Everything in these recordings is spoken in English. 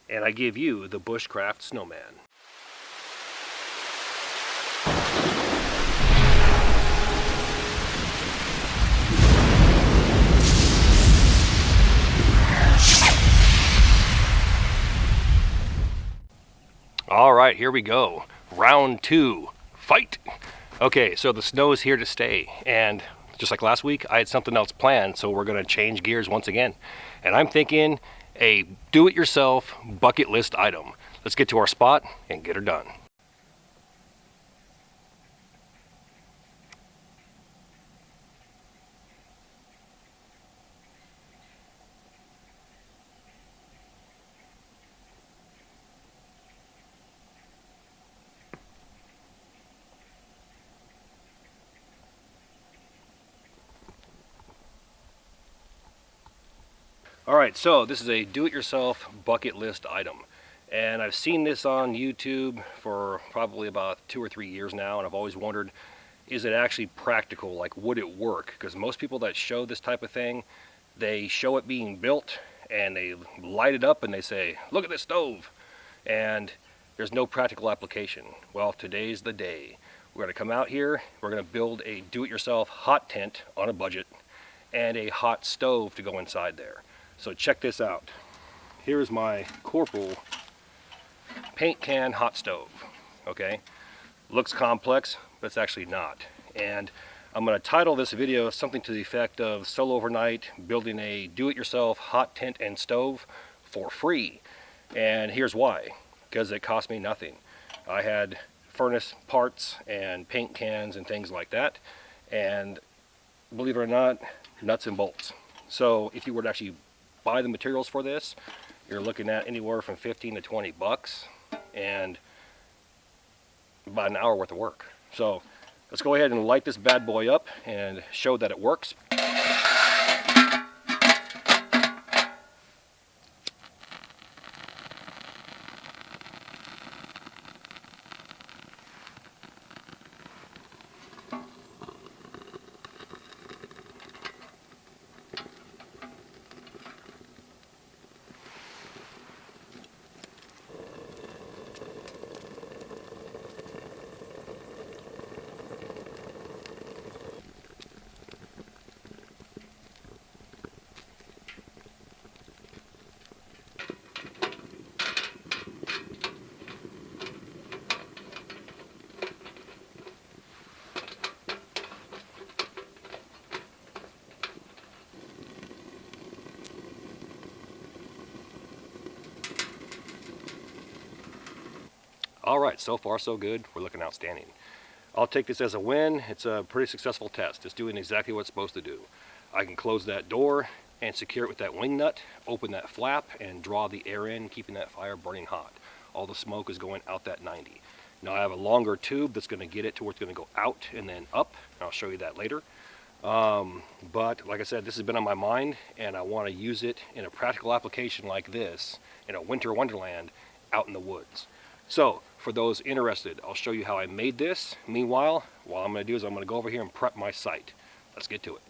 and I give you the Bushcraft Snowman. All right, here we go. Round 2, fight. Okay, so the snow is here to stay, and just like last week, I had something else planned, so we're gonna change gears once again. And I'm thinking a do-it-yourself bucket list item. Let's get to our spot and get her done. Alright, so this is a do-it-yourself bucket list item. And I've seen this on YouTube for probably about 2 or 3 years now, and I've always wondered, is it actually practical? Like, would it work? Because most people that show this type of thing, they show it being built, and they light it up, and they say, look at this stove! And there's no practical application. Well, today's the day. We're going to come out here, we're going to build a do-it-yourself hot tent on a budget, and a hot stove to go inside there. So check this out. Here's my Corporal paint can hot stove. Okay, looks complex, but it's actually not. And I'm going to title this video something to the effect of Solo Overnight Building a Do-It-Yourself Hot Tent and Stove for free. And here's why. Because it cost me nothing. I had furnace parts and paint cans and things like that, and believe it or not, nuts and bolts. So if you were to actually buy the materials for this, you're looking at anywhere from 15 to 20 bucks and about an hour worth of work. So let's go ahead and light this bad boy up and show that it works. Alright, so far so good. We're looking outstanding. I'll take this as a win. It's a pretty successful test. It's doing exactly what it's supposed to do. I can close that door and secure it with that wing nut, open that flap, and draw the air in, keeping that fire burning hot. All the smoke is going out that 90. Now I have a longer tube that's going to get it to where it's going to go out and then up. And I'll show you that later. But like I said, this has been on my mind, and I want to use it in a practical application like this in a winter wonderland out in the woods. So for those interested, I'll show you how I made this. Meanwhile, what I'm going to do is I'm going to go over here and prep my site. Let's get to it.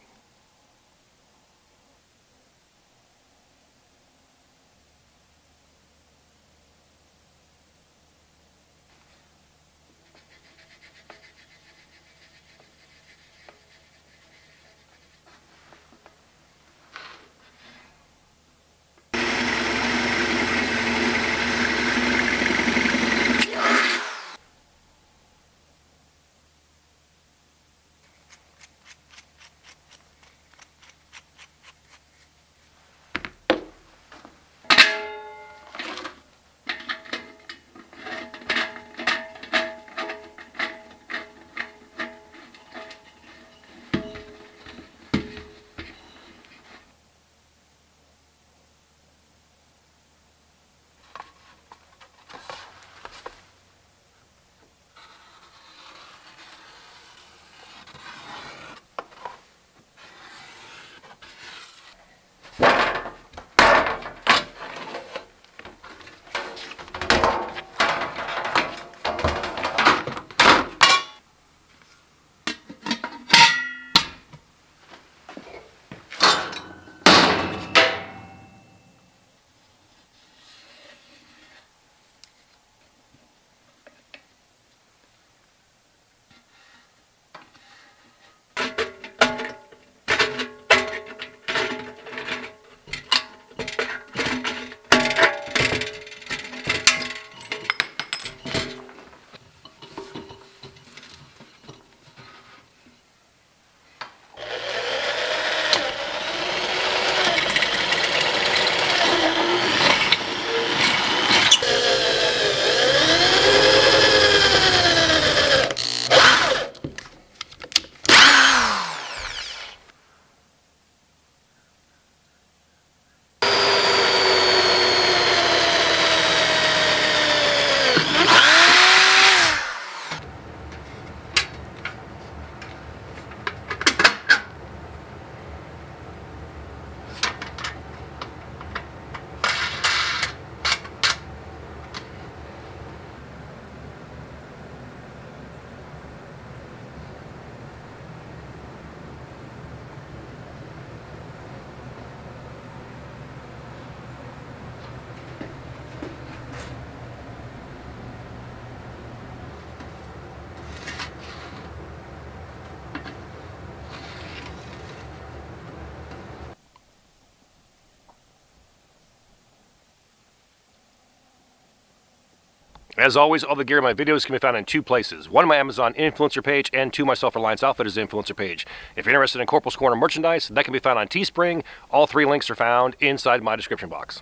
As always, all the gear in my videos can be found in 2 places. One, my Amazon influencer page, and 2, my Self-Reliance Outfitters influencer page. If you're interested in Corporals Corner merchandise, that can be found on Teespring. All 3 links are found inside my description box.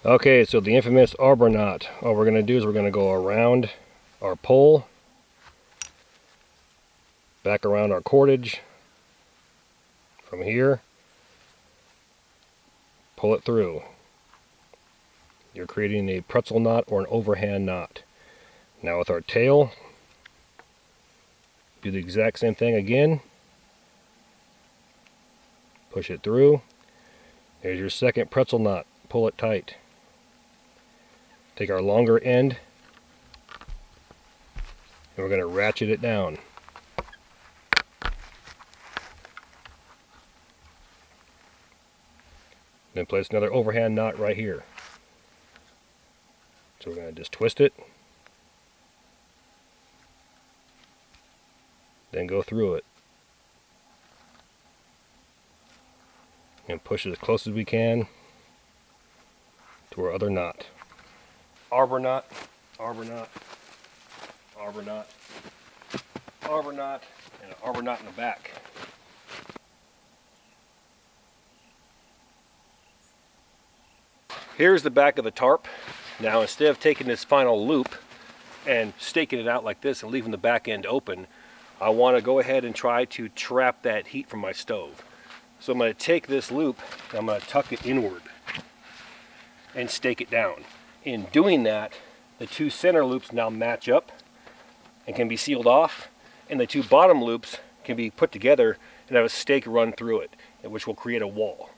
Okay, so the infamous arbor knot. All we're going to do is we're going to go around our pole, back around our cordage, from here, pull it through. You're creating a pretzel knot or an overhand knot. Now with our tail, do the exact same thing again. Push it through. There's your second pretzel knot. Pull it tight. Take our longer end and we're going to ratchet it down. Then place another overhand knot right here. So we're going to just twist it, then go through it and push it as close as we can to our other knot. Arbor knot, arbor knot, arbor knot, arbor knot, and an arbor knot in the back. Here's the back of the tarp. Now instead of taking this final loop and staking it out like this and leaving the back end open, I want to go ahead and try to trap that heat from my stove. So I'm going to take this loop and I'm going to tuck it inward and stake it down. In doing that, the 2 center loops now match up and can be sealed off, and the 2 bottom loops can be put together and have a stake run through it, which will create a wall.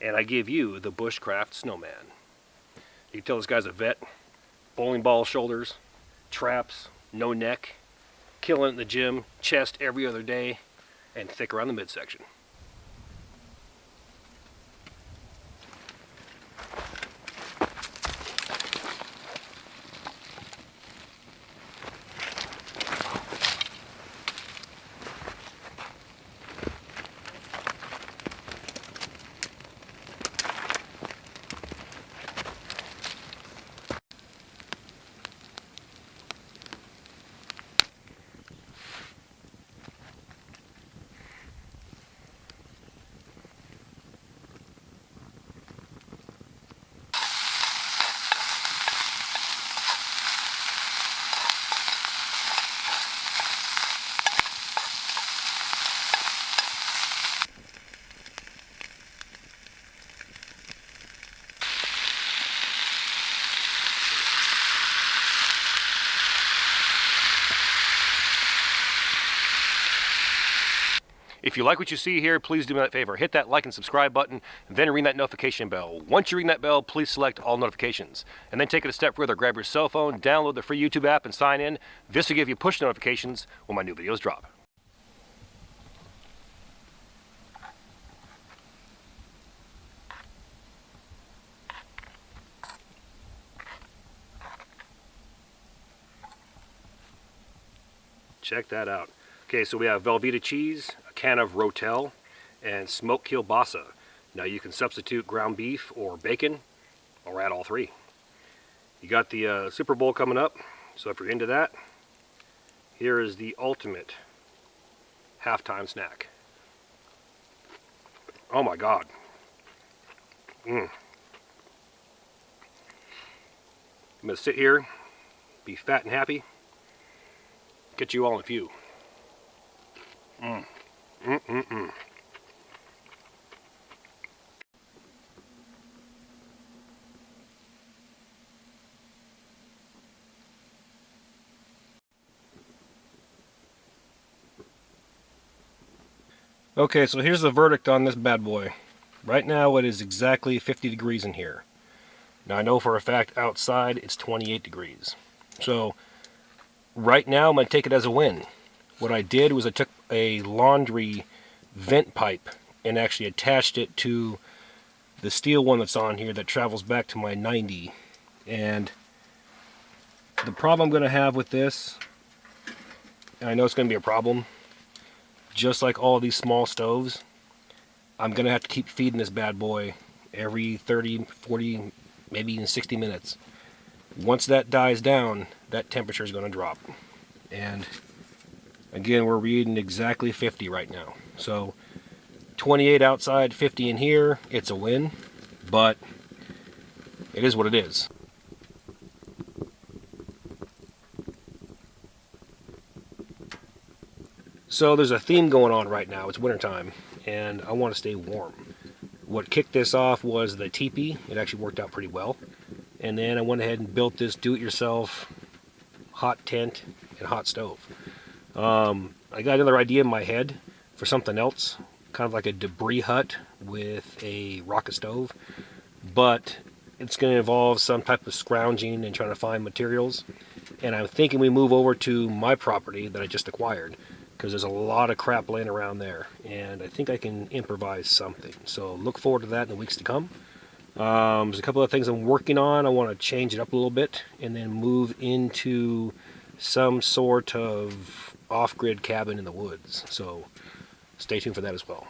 and I give you the Bushcraft Snowman. You can tell this guy's a vet. Bowling ball shoulders, traps, no neck, killing it in the gym, chest every other day, and thick around the midsection. If you like what you see here, please do me that favor. Hit that like and subscribe button, and then ring that notification bell. Once you ring that bell, please select all notifications. And then take it a step further. Grab your cell phone, download the free YouTube app, and sign in. This will give you push notifications when my new videos drop. Check that out. Okay, so we have Velveeta cheese, a can of Rotel, and smoked Kielbasa. Now you can substitute ground beef or bacon, or add all three. You got the Super Bowl coming up, so if you're into that, here is the ultimate halftime snack. Oh my God. I'm gonna sit here, be fat and happy, get you all in a few. Okay, so here's the verdict on this bad boy. Right now it is exactly 50 degrees in here. Now I know for a fact outside it's 28 degrees. So right now I'm going to take it as a win. What I did was I took a laundry vent pipe and actually attached it to the steel one that's on here that travels back to my 90. And the problem I'm going to have with this, and I know it's going to be a problem, just like all these small stoves, I'm going to have to keep feeding this bad boy every 30, 40, maybe even 60 minutes. Once that dies down, that temperature is going to drop. And again, we're reading exactly 50 right now. So 28 outside, 50 in here, it's a win, but it is what it is. So there's a theme going on right now. It's wintertime, and I want to stay warm. What kicked this off was the teepee. It actually worked out pretty well. And then I went ahead and built this do-it-yourself hot tent and hot stove. I got another idea in my head for something else, kind of like a debris hut with a rocket stove, but it's going to involve some type of scrounging and trying to find materials. And I'm thinking we move over to my property that I just acquired, because there's a lot of crap laying around there, and I think I can improvise something. So look forward to that in the weeks to come. There's a couple of things I'm working on. I want to change it up a little bit and then move into some sort of off-grid cabin in the woods. So stay tuned for that as well.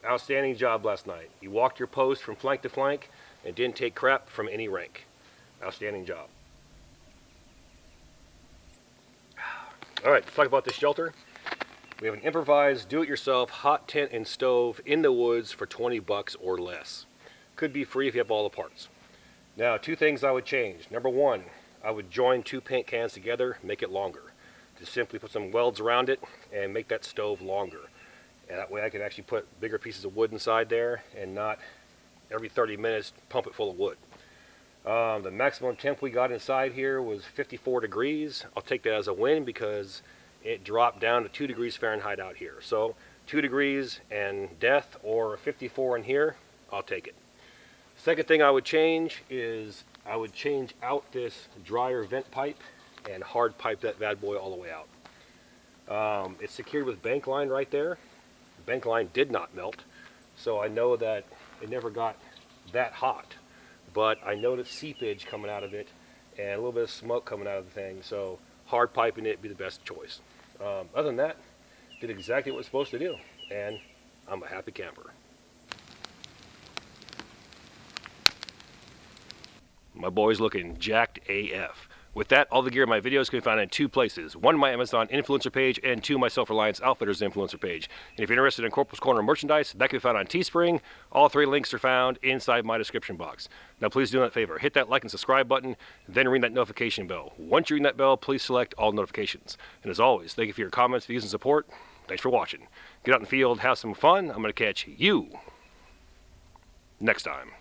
outstanding job last night. You walked your post from flank to flank and didn't take crap from any rank. Outstanding job. Alright, let's talk about this shelter. We have an improvised, do-it-yourself hot tent and stove in the woods for 20 bucks or less. Could be free if you have all the parts. Now, 2 things I would change. Number 1, I would join 2 paint cans together, make it longer. Just simply put some welds around it and make that stove longer. And that way I can actually put bigger pieces of wood inside there and not every 30 minutes pump it full of wood. The maximum temp we got inside here was 54 degrees. I'll take that as a win because it dropped down to 2 degrees Fahrenheit out here. So 2 degrees and death, or 54 in here, I'll take it. Second thing I would change is I would change out this dryer vent pipe and hard pipe that bad boy all the way out. It's secured with bank line right there. The bank line did not melt, so I know that it never got that hot. But I noticed seepage coming out of it and a little bit of smoke coming out of the thing, so hard piping it would be the best choice. Other than that, did exactly what it was supposed to do, and I'm a happy camper. My boy's looking jacked AF. With that, all the gear in my videos can be found in 2 places. 1, my Amazon influencer page, and 2, my Self-Reliance Outfitters influencer page. And if you're interested in Corporals Corner merchandise, that can be found on Teespring. All 3 links are found inside my description box. Now please do me a favor, hit that like and subscribe button, then ring that notification bell. Once you ring that bell, please select all notifications. And as always, thank you for your comments, views, and support. Thanks for watching. Get out in the field, have some fun. I'm going to catch you next time.